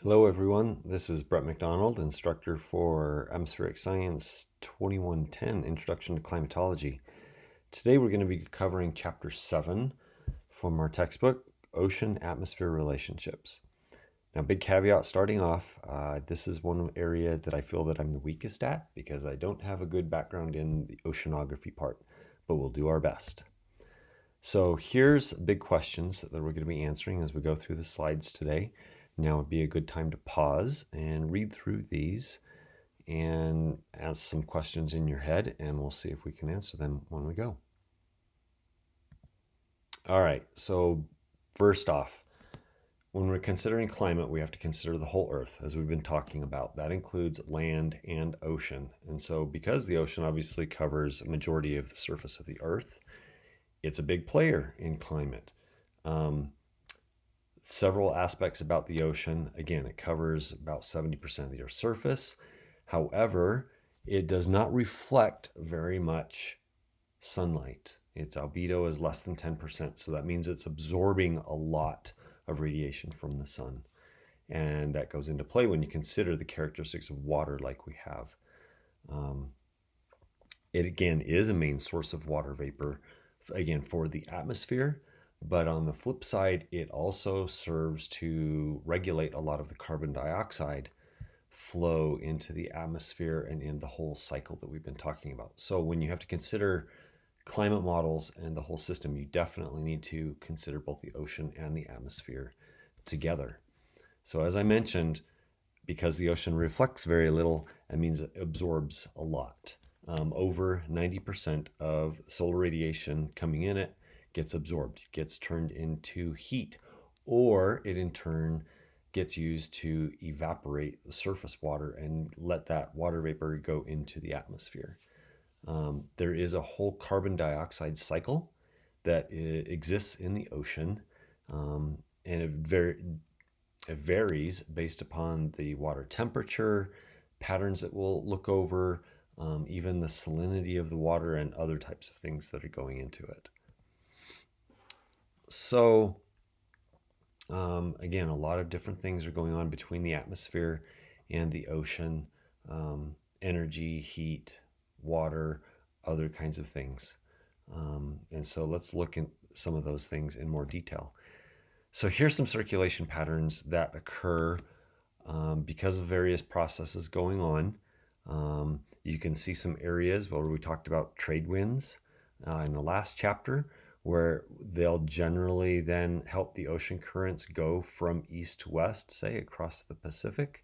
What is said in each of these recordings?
Hello everyone, this is Brett McDonald, instructor for Atmospheric Science 2110, Introduction to Climatology. Today we're going to be covering Chapter 7 from our textbook, Ocean-Atmosphere Relationships. Now, big caveat starting off, this is one area that I feel that I'm the weakest at because I don't have a good background in the oceanography part, but we'll do our best. So here's big questions that we're going to be answering as we go through the slides today. Now would be a good time to pause and read through these and ask some questions in your head, and we'll see if we can answer them when we go. All right, so first off, when we're considering climate, we have to consider the whole Earth, as we've been talking about. That includes land and ocean. And so because the ocean obviously covers a majority of the surface of the Earth, it's a big player in climate. Several aspects about the ocean. Again, it covers about 70% of the Earth's surface. However, it does not reflect very much sunlight. Its albedo is less than 10%, so that means it's absorbing a lot of radiation from the sun. And that goes into play when you consider the characteristics of water like we have. It again is a main source of water vapor, again, for the atmosphere. But on the flip side, it also serves to regulate a lot of the carbon dioxide flow into the atmosphere and in the whole cycle that we've been talking about. So when you have to consider climate models and the whole system, you definitely need to consider both the ocean and the atmosphere together. So as I mentioned, because the ocean reflects very little, that means it absorbs a lot. Over 90% of solar radiation coming in it gets absorbed, gets turned into heat, or it in turn gets used to evaporate the surface water and let that water vapor go into the atmosphere. There is a whole carbon dioxide cycle that exists in the ocean, and it varies based upon the water temperature, patterns that we'll look over, even the salinity of the water and other types of things that are going into it. So again, a lot of different things are going on between the atmosphere and the ocean. Energy, heat, water, other kinds of things. And so let's look at some of those things in more detail. So here's some circulation patterns that occur because of various processes going on. You can see some areas where we talked about trade winds in the last chapter, where they'll generally then help the ocean currents go from east to west, say across the Pacific,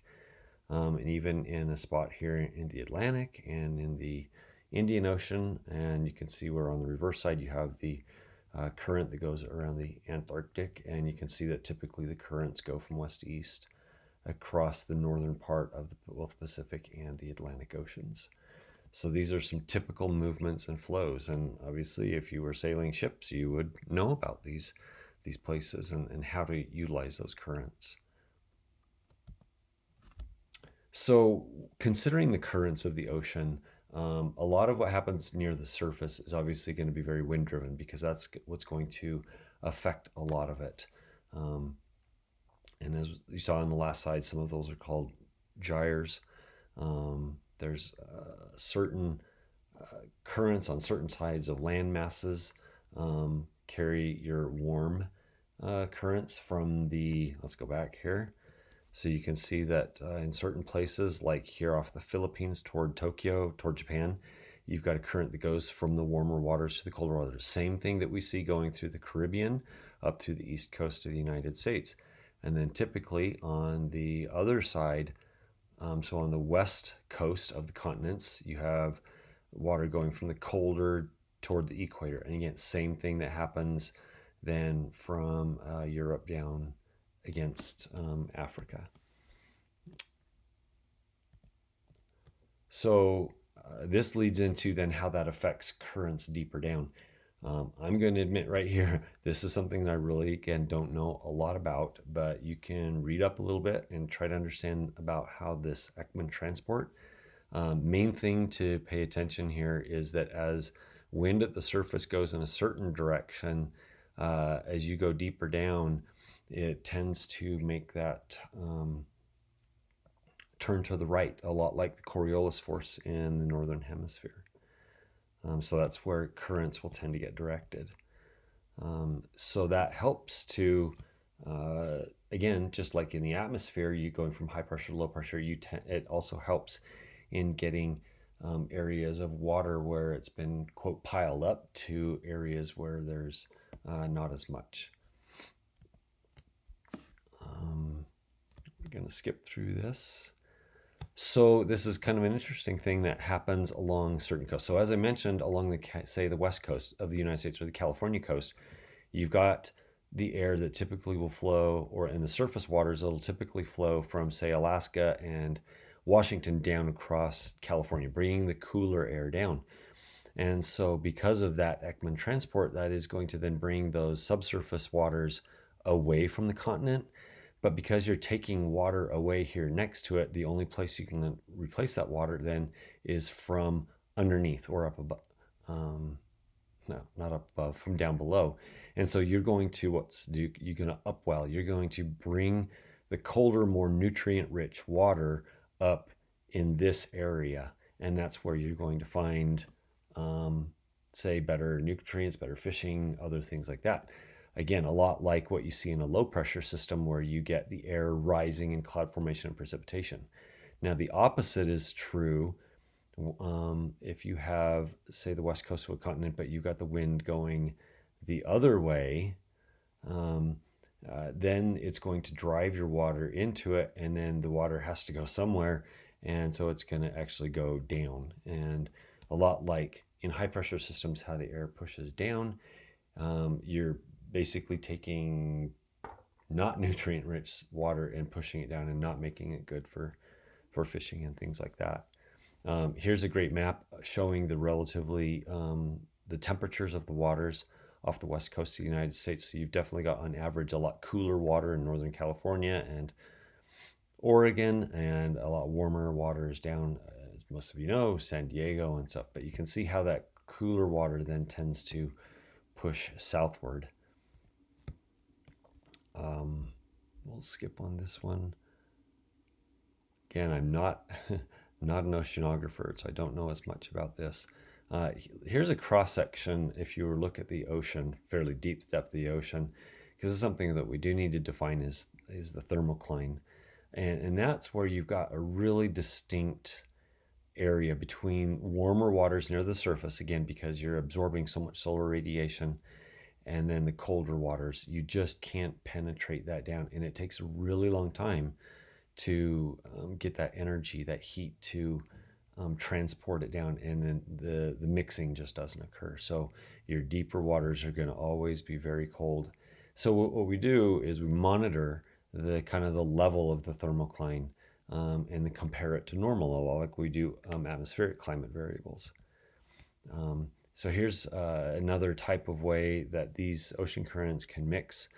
and even in a spot here in the Atlantic and in the Indian Ocean. And you can see where on the reverse side you have the current that goes around the Antarctic, and you can see that typically the currents go from west to east across the northern part of both the Pacific and the Atlantic Oceans. So these are some typical movements and flows, and obviously if you were sailing ships you would know about these places and how to utilize those currents. So considering the currents of the ocean, a lot of what happens near the surface is obviously going to be very wind driven, because that's what's going to affect a lot of it. And as you saw on the last slide, some of those are called gyres. There's certain currents on certain sides of land masses carry your warm currents from the, let's go back here. So you can see that in certain places, like here off the Philippines toward Tokyo, toward Japan, you've got a current that goes from the warmer waters to the colder waters. Same thing that we see going through the Caribbean up through the east coast of the United States. And then typically on the other side, so on the west coast of the continents, you have water going from the colder toward the equator. And again, same thing that happens then from Europe down against Africa. So this leads into then how that affects currents deeper down. I'm going to admit right here, this is something that I really, again, don't know a lot about, but you can read up a little bit and try to understand about how this Ekman transport. Main thing to pay attention here is that as wind at the surface goes in a certain direction, as you go deeper down, it tends to make that turn to the right, a lot like the Coriolis force in the northern hemisphere. So that's where currents will tend to get directed. So that helps to, again, just like in the atmosphere, you going from high pressure to low pressure, it also helps in getting areas of water where it's been, quote, piled up to areas where there's not as much. We're going to skip through this. So this is kind of an interesting thing that happens along certain coasts. So as I mentioned, along the west coast of the United States or the California coast, you've got the air that typically will flow, or in the surface waters, it'll typically flow from, say, Alaska and Washington down across California, bringing the cooler air down. And so because of that Ekman transport, that is going to then bring those subsurface waters away from the continent. But because you're taking water away here next to it, the only place you can replace that water then is from underneath or up above. No, not up above, from down below. And so you're going to, you're going to upwell. You're going to bring the colder, more nutrient-rich water up in this area. And that's where you're going to find, say, better nutrients, better fishing, other things like that. Again, a lot like what you see in a low pressure system where you get the air rising in cloud formation and precipitation. Now, the opposite is true if you have, say, the west coast of a continent, but you've got the wind going the other way, then it's going to drive your water into it, and then the water has to go somewhere, and so it's going to actually go down. And a lot like in high pressure systems, how the air pushes down, you're basically taking not nutrient rich water and pushing it down and not making it good for fishing and things like that. Here's a great map showing the relatively the temperatures of the waters off the west coast of the United States. So you've definitely got on average a lot cooler water in Northern California and Oregon, and a lot warmer waters down, as most of you know, San Diego and stuff. But you can see how that cooler water then tends to push southward. We'll skip on this one. Again, I'm not not an oceanographer, so I don't know as much about this. Here's a cross section if you look at the ocean, fairly deep depth of the ocean, because it's something that we do need to define is the thermocline. And that's where you've got a really distinct area between warmer waters near the surface, again, because you're absorbing so much solar radiation, and then the colder waters. You just can't penetrate that down, and it takes a really long time to get that energy, that heat to transport it down, and then the mixing just doesn't occur. So your deeper waters are going to always be very cold. So what we do is we monitor the kind of the level of the thermocline and then compare it to normal, a lot like we do atmospheric climate variables. So here's another type of way that these ocean currents can mix.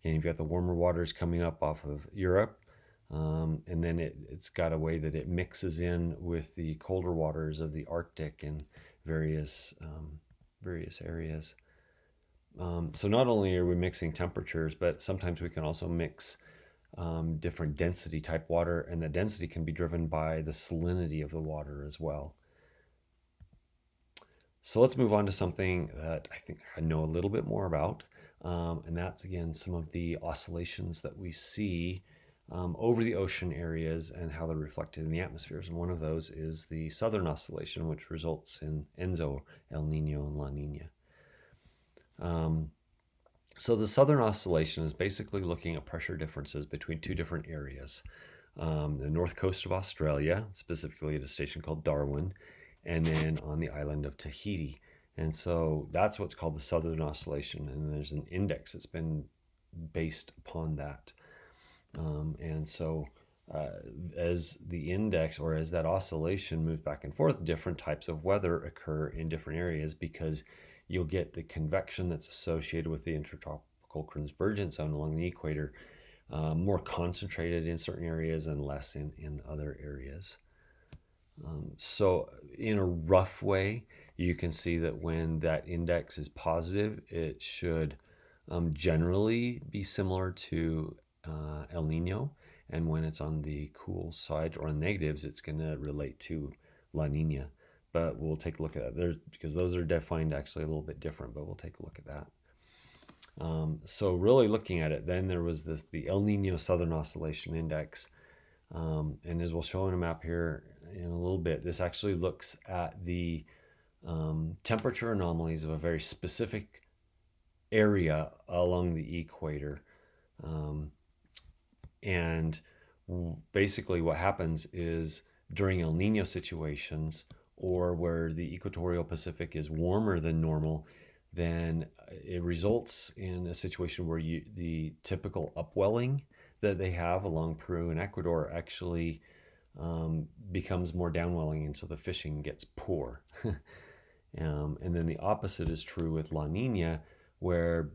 And you've got the warmer waters coming up off of Europe, and then it's got a way that it mixes in with the colder waters of the Arctic and various areas. So not only are we mixing temperatures, but sometimes we can also mix different density type water, and the density can be driven by the salinity of the water as well. So let's move on to something that I think I know a little bit more about, and that's, again, some of the oscillations that we see over the ocean areas and how they're reflected in the atmospheres. And one of those is the southern oscillation, which results in ENSO, El Nino and La Nina. So the southern oscillation is basically looking at pressure differences between two different areas. The north coast of Australia, specifically at a station called Darwin, and then on the island of Tahiti. And so that's what's called the southern oscillation, and there's an index that's been based upon that. And so as the index, or as that oscillation moves back and forth, different types of weather occur in different areas, because you'll get the convection that's associated with the intertropical convergence zone along the equator, more concentrated in certain areas and less in other areas. So in a rough way, you can see that when that index is positive, it should generally be similar to El Nino. And when it's on the cool side or on negatives, it's going to relate to La Nina. But we'll take a look at that there because those are defined actually a little bit different, but we'll take a look at that. So really looking at it, then there was the El Nino Southern Oscillation Index. And as we'll show in a map here in a little bit, this actually looks at the temperature anomalies of a very specific area along the equator. And basically what happens is during El Nino situations, or where the equatorial Pacific is warmer than normal, then it results in a situation where the typical upwelling that they have along Peru and Ecuador actually becomes more downwelling, and so the fishing gets poor. And then the opposite is true with La Nina, where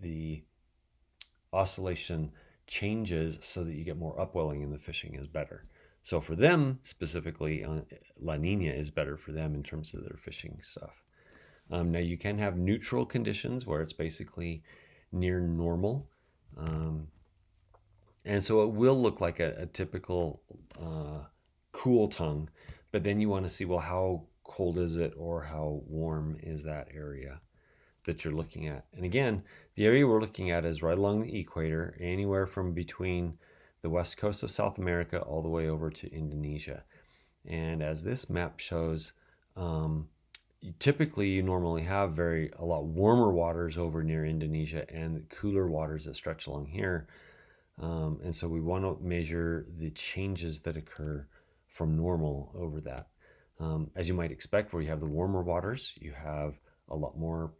the oscillation changes so that you get more upwelling and the fishing is better. So for them specifically, La Nina is better for them in terms of their fishing stuff. Now you can have neutral conditions where it's basically near normal. And so it will look like a typical cool tongue, but then you want to see, well, how cold is it or how warm is that area that you're looking at? And again, the area we're looking at is right along the equator, anywhere from between the west coast of South America all the way over to Indonesia. And as this map shows, typically you normally have a lot warmer waters over near Indonesia and cooler waters that stretch along here. And so we want to measure the changes that occur from normal over that. As you might expect, where you have the warmer waters, you have a lot more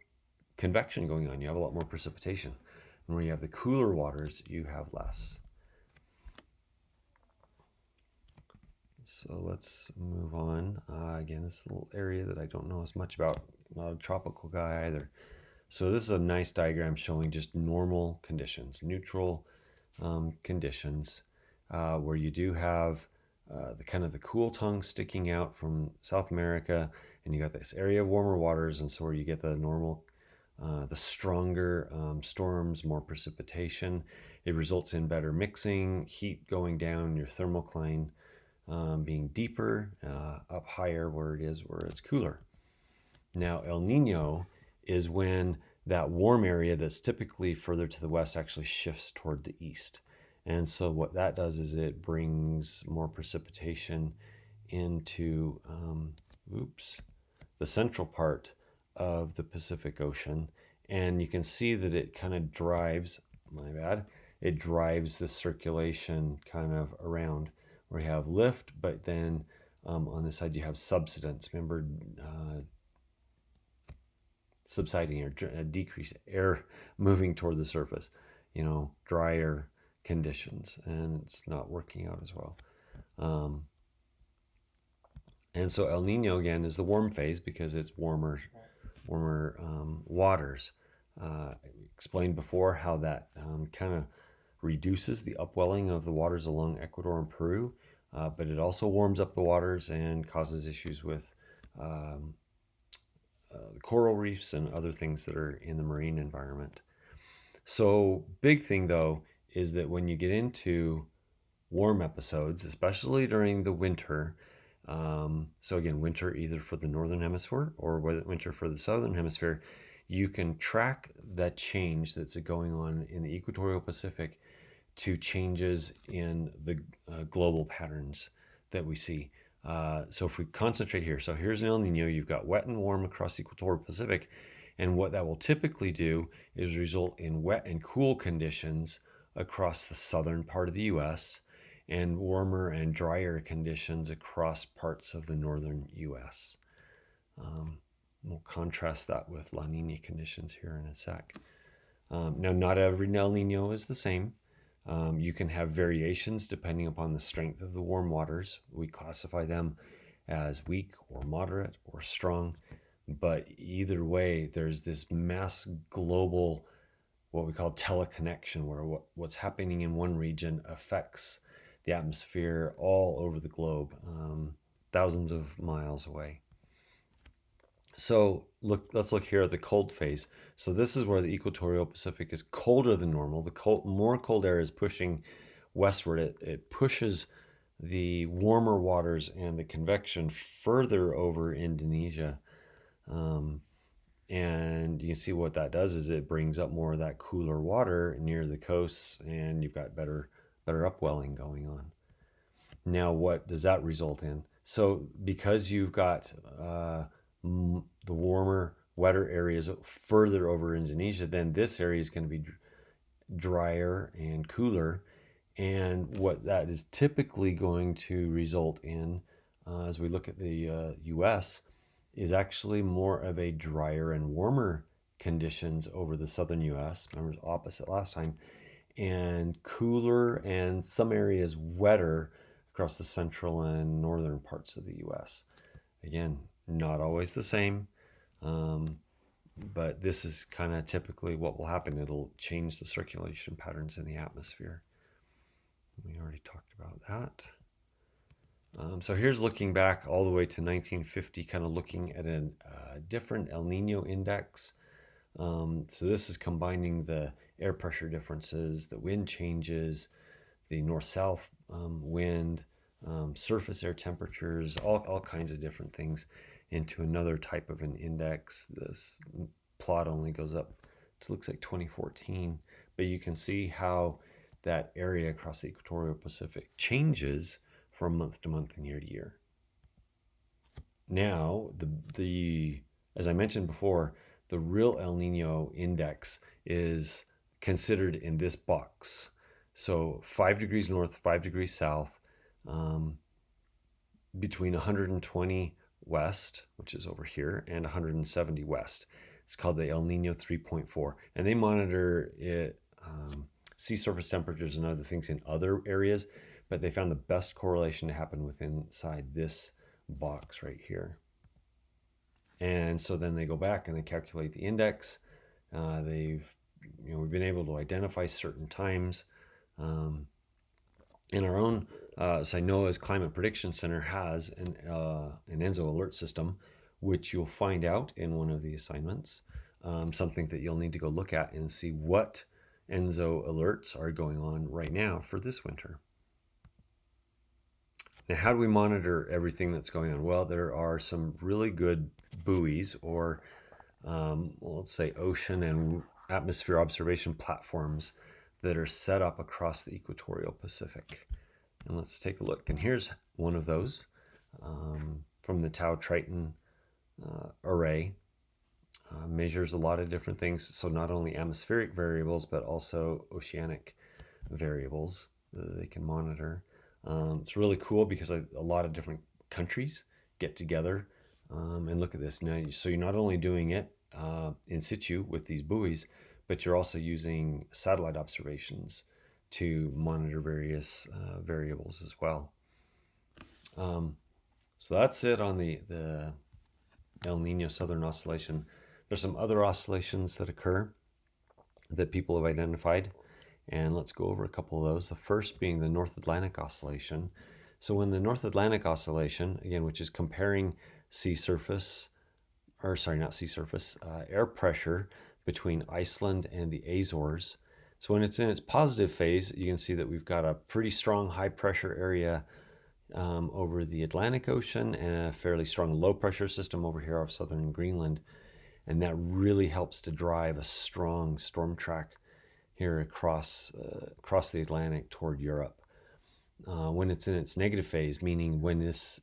convection going on. You have a lot more precipitation. And where you have the cooler waters, you have less. So let's move on. Again, this little area that I don't know as much about. I'm not a tropical guy either. So this is a nice diagram showing just normal conditions, neutral conditions, where you do have the kind of the cool tongue sticking out from South America, and you got this area of warmer waters, and so where you get the normal, the stronger storms, more precipitation. It results in better mixing, heat going down, your thermocline being deeper, up higher where it's cooler. Now El Nino is when that warm area that's typically further to the west actually shifts toward the east. And so what that does is it brings more precipitation into the central part of the Pacific Ocean. And you can see that it kind of drives, it drives the circulation kind of around, where you have lift, but then on this side you have subsidence. Remember, subsiding or decreased air moving toward the surface, drier conditions, and it's not working out as well. And so El Nino again is the warm phase because it's warmer waters. I explained before how that kind of reduces the upwelling of the waters along Ecuador and Peru, but it also warms up the waters and causes issues with the coral reefs and other things that are in the marine environment. So big thing though is that when you get into warm episodes, especially during the winter, so again, winter either for the northern hemisphere or winter for the southern hemisphere, you can track that change that's going on in the equatorial Pacific to changes in the global patterns that we see. So if we concentrate here, so here's an El Nino, you've got wet and warm across the equatorial Pacific, and what that will typically do is result in wet and cool conditions across the southern part of the US and warmer and drier conditions across parts of the northern US. We'll contrast that with La Nina conditions here in a sec. Now, not every El Nino is the same. You can have variations depending upon the strength of the warm waters. We classify them as weak or moderate or strong, but either way, there's this mass global, what we call teleconnection, where what's happening in one region affects the atmosphere all over the globe, thousands of miles away. So let's look here at the cold phase. So this is where the equatorial Pacific is colder than normal. The more cold air is pushing westward, it pushes the warmer waters and the convection further over Indonesia. Um, and you can see what that does is it brings up more of that cooler water near the coasts, and you've got better upwelling going on. Now, what does that result in? So, because you've got the warmer, wetter areas further over Indonesia, then this area is going to be drier and cooler. And what that is typically going to result in, as we look at the US, is actually more of a drier and warmer conditions over the southern US. Remember, it was opposite last time. And cooler and some areas wetter across the central and northern parts of the US. Again, not always the same, um, but this is kind of typically what will happen. It'll change the circulation patterns in the atmosphere. We already talked about that. So here's looking back all the way to 1950, kind of looking at a different El Nino index. So this is combining the air pressure differences, the wind changes, the north-south wind, surface air temperatures, all kinds of different things into another type of an index. This plot only goes up to, looks like 2014, but you can see how that area across the equatorial Pacific changes from month to month and year to year. Now, the as I mentioned before, the real El Nino index is considered in this box. So 5 degrees north, 5 degrees south, between 120 west, which is over here, and 170 west. It's called the El Nino 3.4, and they monitor it, sea surface temperatures and other things in other areas, but they found the best correlation to happen within inside this box right here. And so then they go back and they calculate the index. We've been able to identify certain times. In our own NOAA's Climate Prediction Center has an ENSO alert system, which you'll find out in one of the assignments. Something that you'll need to go look at and see what ENSO alerts are going on right now for this winter. Now, how do we monitor everything that's going on? Well, there are some really good buoys, or let's say ocean and atmosphere observation platforms that are set up across the equatorial Pacific. And let's take a look. And here's one of those from the Tau Triton array. Measures a lot of different things. So not only atmospheric variables, but also oceanic variables that they can monitor. It's really cool because a lot of different countries get together and look at this. Now, so you're not only doing it in situ with these buoys, but you're also using satellite observations to monitor various variables as well. So that's it on the El Nino Southern Oscillation. There's some other oscillations that occur that people have identified, and let's go over a couple of those. The first being the North Atlantic Oscillation. So when the North Atlantic Oscillation, again, which is comparing air pressure between Iceland and the Azores. So when it's in its positive phase, you can see that we've got a pretty strong high pressure area over the Atlantic Ocean and a fairly strong low pressure system over here off southern Greenland. And that really helps to drive a strong storm track here across the Atlantic toward Europe. When it's in its negative phase, meaning when this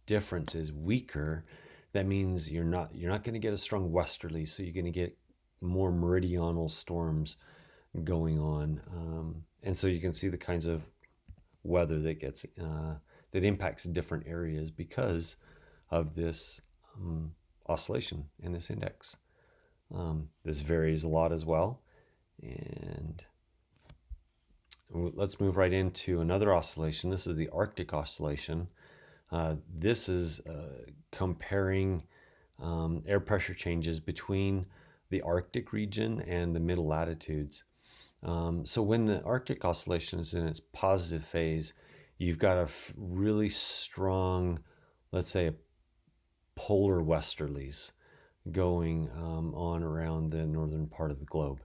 difference is weaker, that means you're not going to get a strong westerly, so you're going to get more meridional storms going on, and so you can see the kinds of weather that gets that impacts different areas because of this oscillation in this index. This varies a lot as well, and let's move right into another oscillation. This is the Arctic Oscillation. This is comparing air pressure changes between the Arctic region and the middle latitudes. So when the Arctic Oscillation is in its positive phase, you've got a really strong, let's say, polar westerlies going on around the northern part of the globe.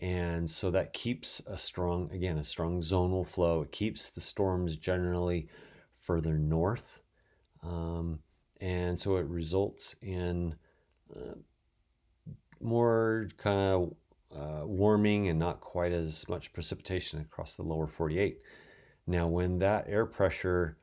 And so that keeps a strong zonal flow. It keeps the storms generally further north. Um, and so it results in more kind of warming and not quite as much precipitation across the lower 48. Now, when that air pressure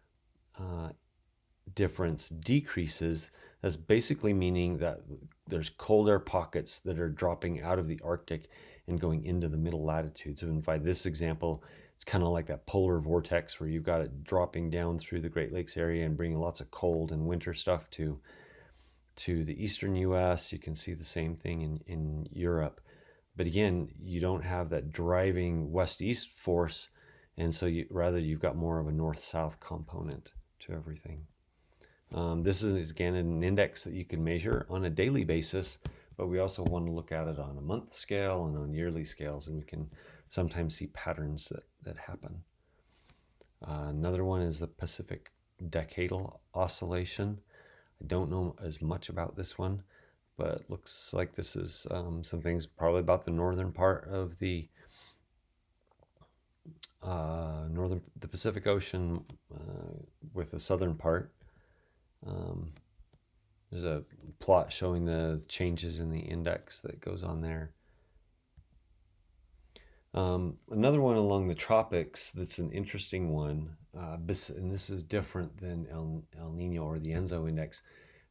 difference decreases, that's basically meaning that there's cold air pockets that are dropping out of the Arctic and going into the middle latitudes. And by this example, it's kind of like that polar vortex where you've got it dropping down through the Great Lakes area and bringing lots of cold and winter stuff to the eastern US. You can see the same thing in Europe. But again, you don't have that driving west-east force, and so you've got more of a north-south component to everything. This is, again, an index that you can measure on a daily basis, but we also want to look at it on a month scale and on yearly scales, and we can sometimes see patterns that happen. Another one is the Pacific Decadal Oscillation. I don't know as much about this one, but it looks like this is some things probably about the northern part of the Pacific Ocean with the southern part. There's a plot showing the changes in the index that goes on there. Another one along the tropics that's an interesting one, and this is different than El Nino or the Enso index,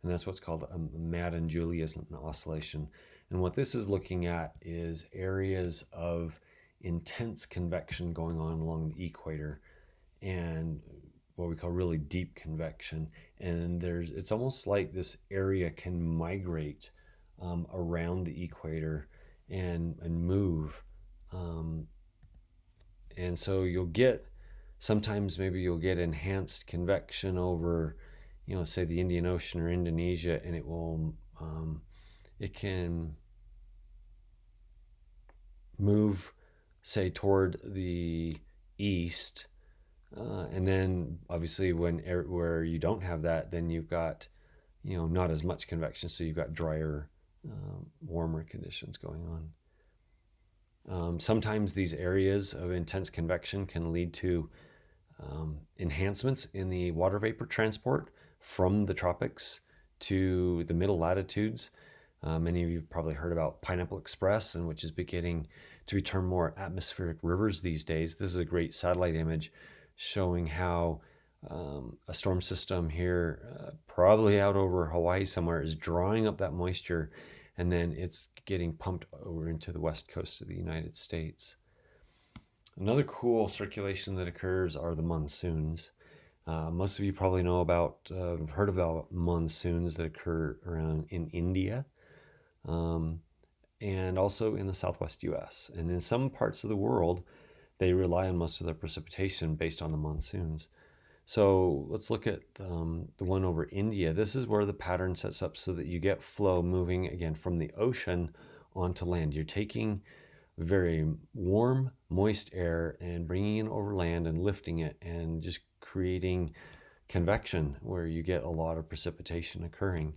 and that's what's called a Madden-Julian oscillation. And what this is looking at is areas of intense convection going on along the equator and what we call really deep convection. And it's almost like this area can migrate around the equator and move. And so sometimes maybe you'll get enhanced convection over, say the Indian Ocean or Indonesia, and it can move, say, toward the east. And then obviously where you don't have that, then you've got, not as much convection. So you've got drier, warmer conditions going on. Sometimes these areas of intense convection can lead to enhancements in the water vapor transport from the tropics to the middle latitudes. Many of you have probably heard about Pineapple Express, and which is beginning to be termed more atmospheric rivers these days. This is a great satellite image showing how a storm system here, probably out over Hawaii somewhere, is drawing up that moisture, and then it's getting pumped over into the west coast of the United States. Another cool circulation that occurs are the monsoons. Most of you probably heard about monsoons that occur around in India, and also in the southwest US. And in some parts of the world, they rely on most of their precipitation based on the monsoons. So let's look at the one over India. This is where the pattern sets up so that you get flow moving again from the ocean onto land. You're taking very warm, moist air and bringing it over land and lifting it and just creating convection where you get a lot of precipitation occurring.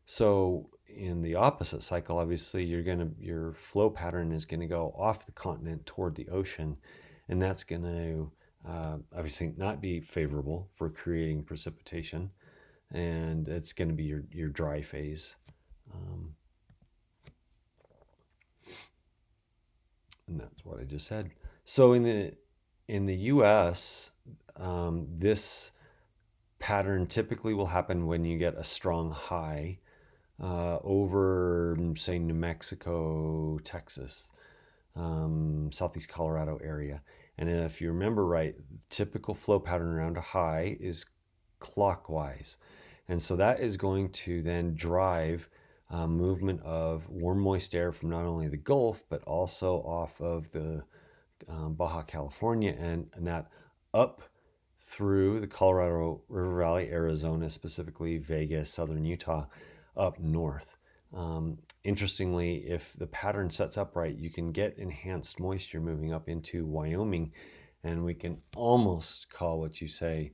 So in the opposite cycle, obviously your flow pattern is going to go off the continent toward the ocean, and that's going to obviously not be favorable for creating precipitation, and it's going to be your dry phase. And that's what I just said. So in the US, this pattern typically will happen when you get a strong high over, say, New Mexico, Texas, southeast Colorado area. And if you remember right, typical flow pattern around a high is clockwise. And so that is going to then drive movement of warm, moist air from not only the Gulf, but also off of the Baja California and that up through the Colorado River Valley, Arizona, specifically Vegas, southern Utah, up north. Interestingly, if the pattern sets up right, you can get enhanced moisture moving up into Wyoming, and we can almost call what you say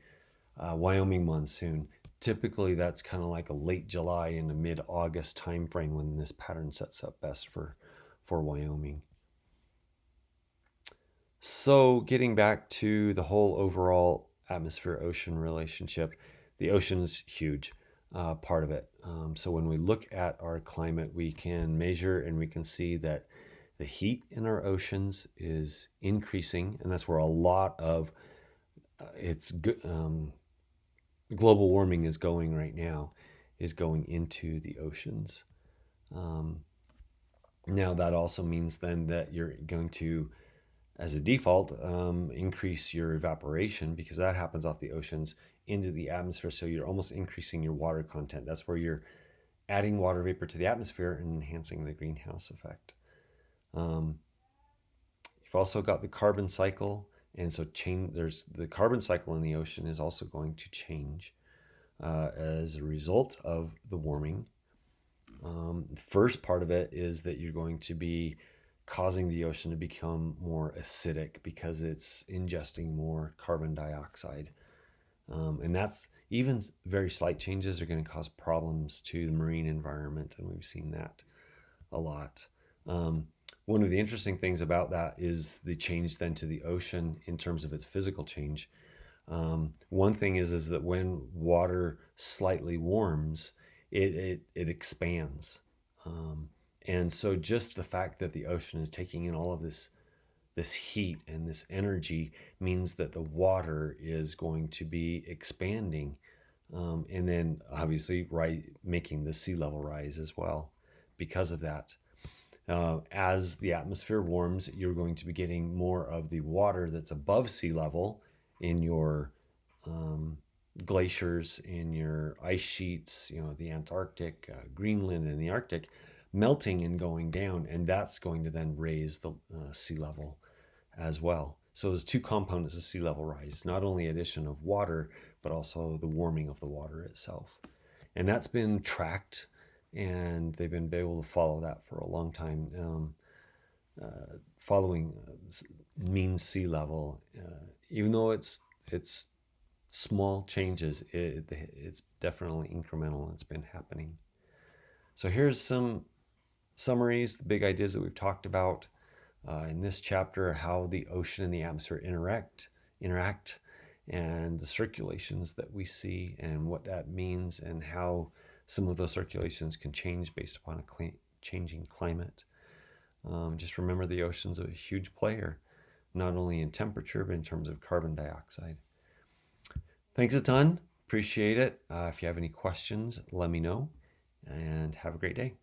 Wyoming monsoon. Typically, that's kind of like a late July and a mid-August timeframe when this pattern sets up best for Wyoming. So, getting back to the whole overall atmosphere ocean relationship, the ocean's huge part of it. So, when we look at our climate, we can measure and we can see that the heat in our oceans is increasing, and that's where a lot of its global warming is going right now, is going into the oceans. Um, Now, that also means then that you're going to, as a default, increase your evaporation because that happens off the oceans into the atmosphere. So you're almost increasing your water content. That's where you're adding water vapor to the atmosphere and enhancing the greenhouse effect. Um, you've also got the carbon cycle. And so there's the carbon cycle in the ocean is also going to change as a result of the warming. The first part of it is that you're going to be causing the ocean to become more acidic because it's ingesting more carbon dioxide. And that's even very slight changes are going to cause problems to the marine environment. And we've seen that a lot. Um, One of the interesting things about that is the change then to the ocean in terms of its physical change. One thing is that when water slightly warms, it expands, um, and so just the fact that the ocean is taking in all of this heat and this energy means that the water is going to be expanding, and then obviously making the sea level rise as well because of that. As the atmosphere warms, you're going to be getting more of the water that's above sea level in your um, glaciers, in your ice sheets, the Antarctic, Greenland, and the Arctic melting and going down. And that's going to then raise the sea level as well. So there's two components of sea level rise, not only addition of water, but also the warming of the water itself. And that's been tracked, and they've been able to follow that for a long time, following mean sea level. Even though it's small changes, it's definitely incremental, and it's been happening. So here's some summaries, the big ideas that we've talked about in this chapter, how the ocean and the atmosphere interact, and the circulations that we see, and what that means, and how some of those circulations can change based upon a changing climate. Just remember the ocean's a huge player, not only in temperature, but in terms of carbon dioxide. Thanks a ton. Appreciate it. If you have any questions, let me know, and have a great day.